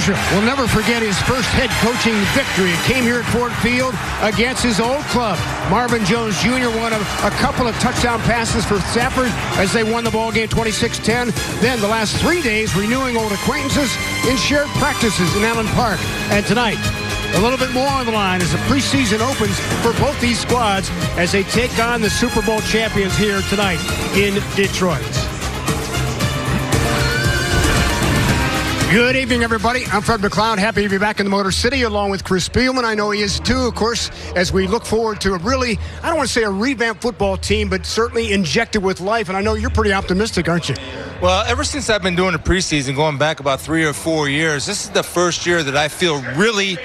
Patricia will never forget his first head coaching victory. It came here at Ford Field against his old club. Marvin Jones Jr. won a couple of touchdown passes for Stafford as they won the ball game 26-10. Then the last 3 days renewing old acquaintances in shared practices in Allen Park. And tonight, a little bit more on the line as the preseason opens for both these squads as they take on the Super Bowl champions here tonight in Detroit. Good evening, everybody. I'm Fred McLeod. Happy to be back in the Motor City along with Chris Spielman. I know he is too, of course, as we look forward to a really, I don't want to say a revamped football team, but certainly injected with life. And I know you're pretty optimistic, aren't you? Well, ever since I've been doing the preseason, going back about 3 or 4 years, this is the first year that I feel really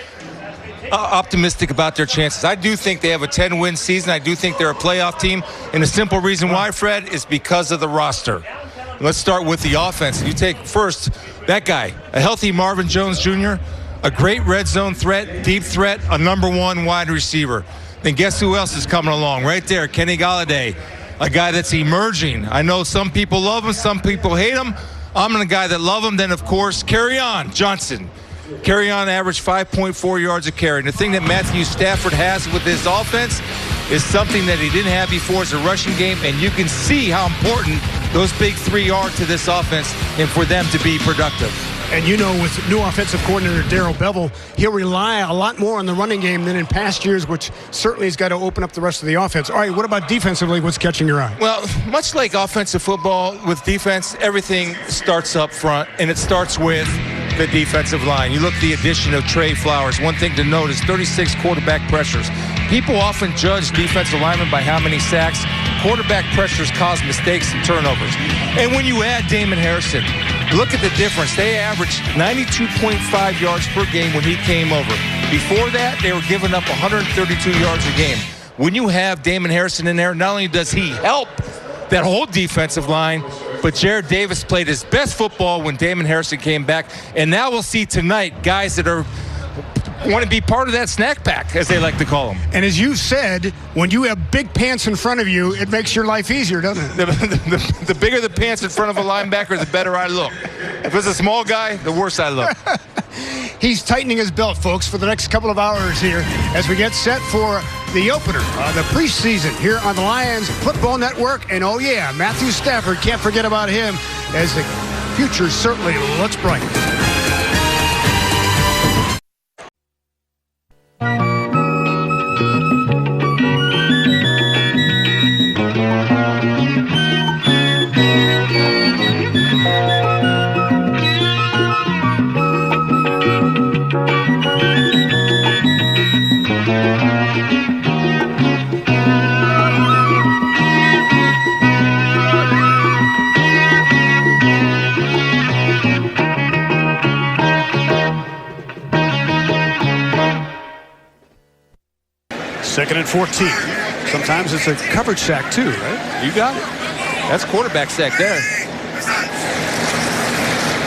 optimistic about their chances. I do think they have a 10-win season. I do think they're a playoff team. And the simple reason why, Fred, is because of the roster. Let's start with the offense. You take first that guy, a healthy Marvin Jones Jr., a great red zone threat, deep threat, a #1 wide receiver. Then guess who else is coming along? Right there, Kenny Golladay, a guy that's emerging. I know some people love him, some people hate him. I'm the guy that love him. Then, of course, Kerryon Johnson. Kerryon averaged 5.4 yards a carry. And the thing that Matthew Stafford has with his offense is something that he didn't have before as a rushing game, and you can see how important those big three are to this offense and for them to be productive. And you know, with new offensive coordinator Darrell Bevell, he'll rely a lot more on the running game than in past years, which certainly has got to open up the rest of the offense. All right, what about defensively? What's catching your eye? Well, much like offensive football, with defense, everything starts up front, and it starts with the defensive line. You look at the addition of Trey Flowers. One thing to note is 36 quarterback pressures. People often judge defensive linemen by how many sacks. Quarterback pressures cause mistakes and turnovers. And when you add Damon Harrison, look at the difference. They averaged 92.5 yards per game when he came over. Before that, they were giving up 132 yards a game. When you have Damon Harrison in there, not only does he help that whole defensive line, but Jared Davis played his best football when Damon Harrison came back. And now we'll see tonight guys that want to be part of that snack pack, as they like to call them. And as you said, when you have big pants in front of you, it makes your life easier, doesn't it? The bigger the pants in front of a linebacker, the better I look. If it's a small guy, the worse I look. He's tightening his belt, folks, for the next couple of hours here as we get set for the opener of the preseason here on the Lions Football Network. And, oh, yeah, Matthew Stafford, can't forget about him, as the future certainly looks bright. Second and 14. Sometimes it's a coverage sack, too, right? You got it. That's quarterback sack there.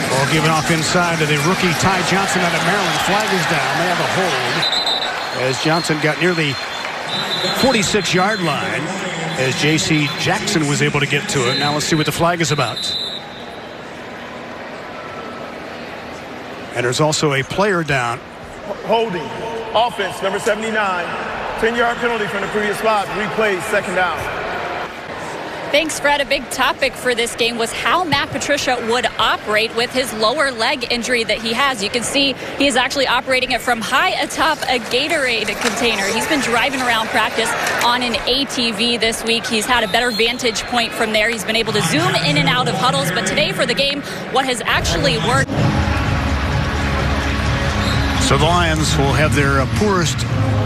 Ball given off inside to the rookie Ty Johnson out of Maryland. Flag is down. They have a hold as Johnson got near the 46-yard line as J.C. Jackson was able to get to it. Now let's see what the flag is about. And there's also a player down. Holding. Offense, number 79. 10-yard penalty from the previous spot. Replay, second down. Thanks, Fred. A big topic for this game was how Matt Patricia would operate with his lower leg injury that he has. You can see he is actually operating it from high atop a Gatorade container. He's been driving around practice on an ATV this week. He's had a better vantage point from there. He's been able to zoom in and out of huddles. But today for the game, what has actually worked. So the Lions will have their poorest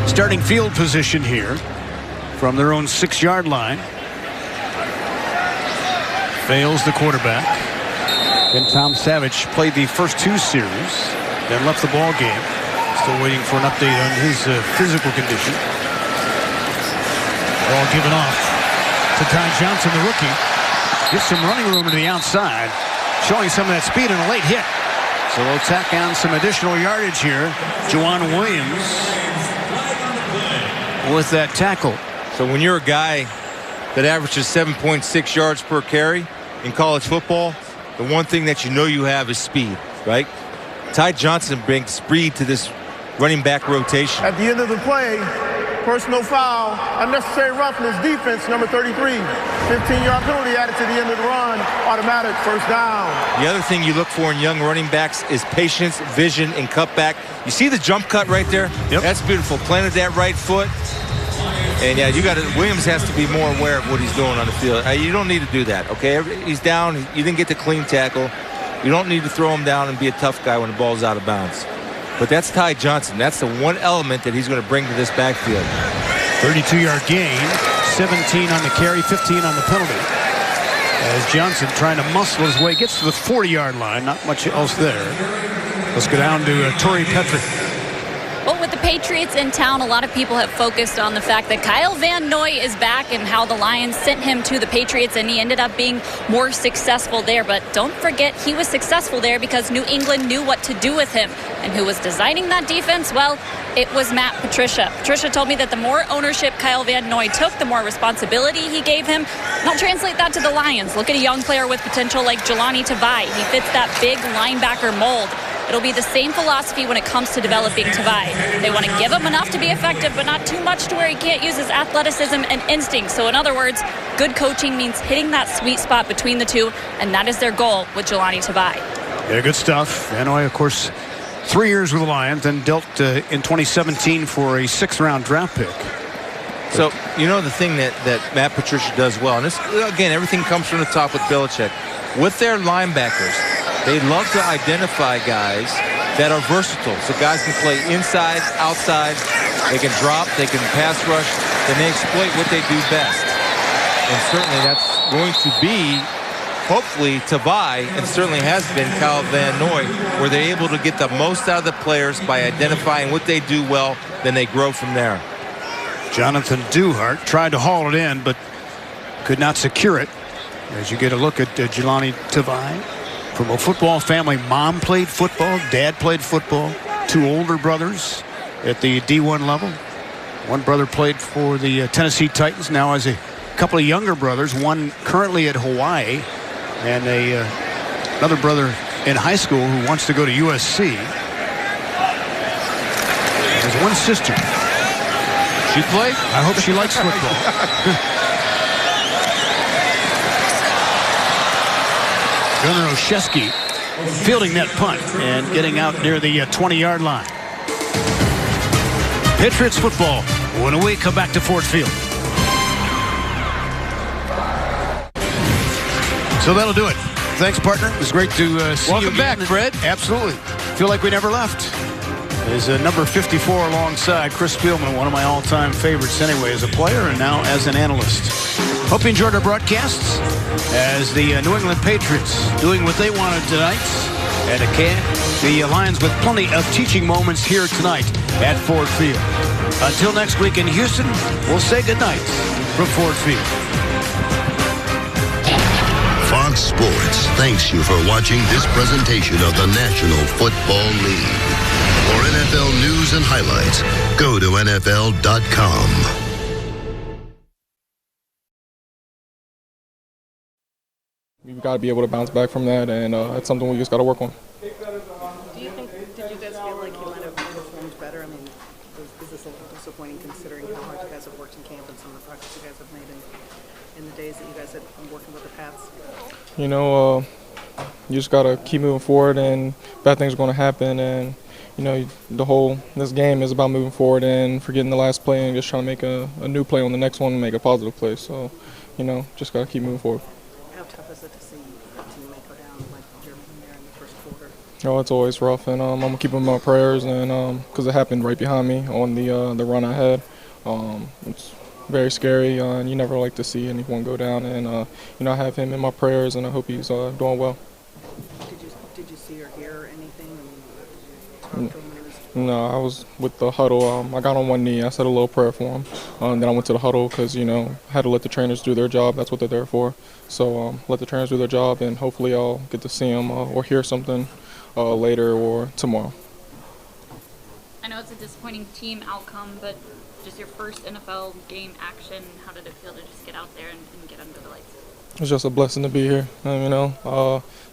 starting field position here from their own 6-yard line. Fails the quarterback. And Tom Savage played the first 2 series, then left the ball game. Still waiting for an update on his physical condition. Ball given off to Ty Johnson, the rookie. Gets some running room to the outside, showing some of that speed and a late hit. So they'll tack on some additional yardage here. Juwan Williams with that tackle. So when you're a guy that averages 7.6 yards per carry in college football, the one thing that you know you have is speed, right? Ty Johnson brings speed to this running back rotation. At the end of the play, personal foul, unnecessary roughness, defense, number 33. 15-yard penalty added to the end of the run, automatic first down. The other thing you look for in young running backs is patience, vision, and cutback. You see the jump cut right there? Yep. That's beautiful. Planted that right foot. And yeah, Williams has to be more aware of what he's doing on the field. You don't need to do that, okay? He's down. You didn't get the clean tackle. You don't need to throw him down and be a tough guy when the ball's out of bounds. But that's Ty Johnson. That's the one element that he's going to bring to this backfield. 32-yard gain, 17 on the carry, 15 on the penalty. As Johnson trying to muscle his way, gets to the 40-yard line. Not much else there. Let's go down to Torrey Petrie. Well, with the Patriots in town, a lot of people have focused on the fact that Kyle Van Noy is back and how the Lions sent him to the Patriots, and he ended up being more successful there. But don't forget, he was successful there because New England knew what to do with him. And who was designing that defense? Well, it was Matt Patricia. Patricia told me that the more ownership Kyle Van Noy took, the more responsibility he gave him. And I'll translate that to the Lions. Look at a young player with potential like Jelani Tavai. He fits that big linebacker mold. It'll be the same philosophy when it comes to developing Tavai. They want to give him enough to be effective, but not too much to where he can't use his athleticism and instinct. So in other words, good coaching means hitting that sweet spot between the two, and that is their goal with Jelani Tavai. Yeah, good stuff. Van Noy, of course, 3 years with the Lions and dealt in 2017 for a 6th-round draft pick. So, you know the thing that Matt Patricia does well, and this, again, everything comes from the top with Belichick. With their linebackers, they love to identify guys that are versatile. So guys can play inside, outside, they can drop, they can pass rush, and they exploit what they do best. And certainly that's going to be, hopefully, Tavai, and certainly has been Kyle Van Noy, where they're able to get the most out of the players by identifying what they do well, then they grow from there. Jonathan Duhart tried to haul it in, but could not secure it. As you get a look at Jelani Tavai. From a football family, mom played football, dad played football, 2 older brothers at the D1 level. One brother played for the Tennessee Titans, now has a couple of younger brothers, one currently at Hawaii, and another brother in high school who wants to go to USC. There's one sister. She played? I hope she likes football. Gunnar Olszewski fielding that punt and getting out near the 20-yard line. Patriots football when we come back to Ford Field. So that'll do it. Thanks, partner. It was great to see you. Welcome back, Fred. Absolutely. Feel like we never left. Is number 54 alongside Chris Spielman, one of my all-time favorites anyway as a player and now as an analyst. Hope you enjoyed our broadcasts as the New England Patriots doing what they wanted tonight. And the Lions with plenty of teaching moments here tonight at Ford Field. Until next week in Houston, we'll say goodnight from Ford Field. Fox Sports thanks you for watching this presentation of the National Football League. For NFL news and highlights, go to NFL.com. We've got to be able to bounce back from that, and it's something we just got to work on. Do you think, did you guys feel like you might have performed better? I mean, is this a little disappointing considering how hard you guys have worked in camp and some of the progress you guys have made in the days that you guys have been working with the Pats? You know, you just got to keep moving forward, and bad things are going to happen, and you know, this game is about moving forward and forgetting the last play and just trying to make a new play on the next one and make a positive play. So, you know, just got to keep moving forward. How tough is it to see a teammate go down like Germany there in the first quarter? Oh, it's always rough, and I'm gonna keep them in my prayers, and because it happened right behind me on the run I had. It's very scary, and you never like to see anyone go down. And you know, I have him in my prayers, and I hope he's doing well. Did you see or hear anything? Did you talk to him when he was? No, I was with the huddle. I got on one knee. I said a little prayer for him. Then I went to the huddle because, you know, I had to let the trainers do their job. That's what they're there for. So let the trainers do their job, and hopefully I'll get to see him or hear something later or tomorrow. I know it's a disappointing team outcome, but just your first NFL game action, how did it feel to just get out there and get under the lights? It's just a blessing to be here.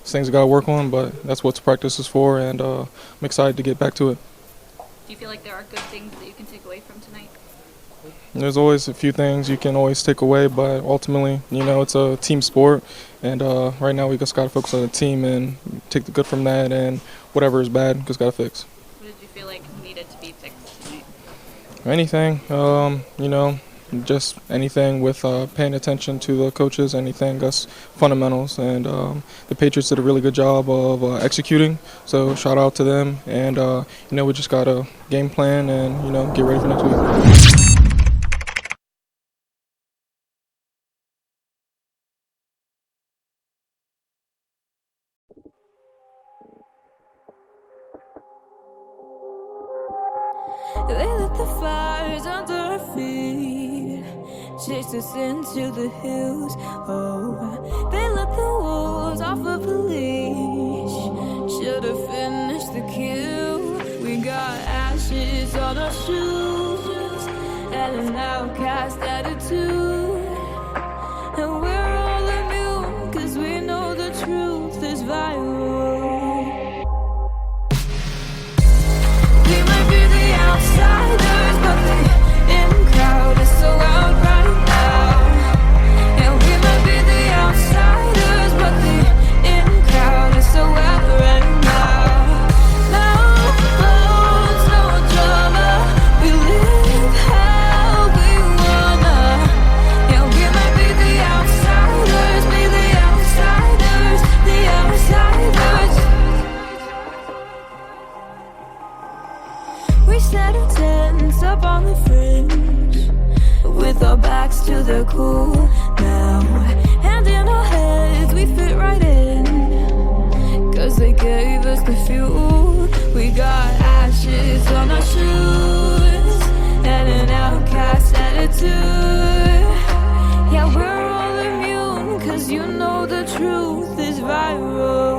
Things I got to work on, but that's what practice is for, and I'm excited to get back to it. Do you feel like there are good things that you can take away from tonight? There's always a few things you can always take away, but ultimately, it's a team sport, and right now we just got to focus on the team and take the good from that, and whatever is bad, just got to fix. What did you feel like needed to be fixed tonight? Anything, just anything with paying attention to the coaches, anything that's fundamentals, and the Patriots did a really good job of executing, so shout out to them, and we just got a game plan and, get ready for next week. They lit the fires under our feet, chased us into the hills. Oh, they let the wolves off of the leash. Should've finished the kill. We got ashes on our shoes and an outcast attitude. And we're all immune, 'cause we know the truth is viral. We might be the outsiders, but the in crowd is so out right now. And we might be the outsiders, but the in crowd is so out right now. No phones, no drama, we live how we wanna. Yeah, we might be the outsiders, the outsiders. We sat in tents up on the fringe, with our backs to the cool now. Hand in our heads, we fit right in, 'cause they gave us the fuel. We got ashes on our shoes and an outcast attitude. Yeah, we're all immune, 'cause the truth is viral.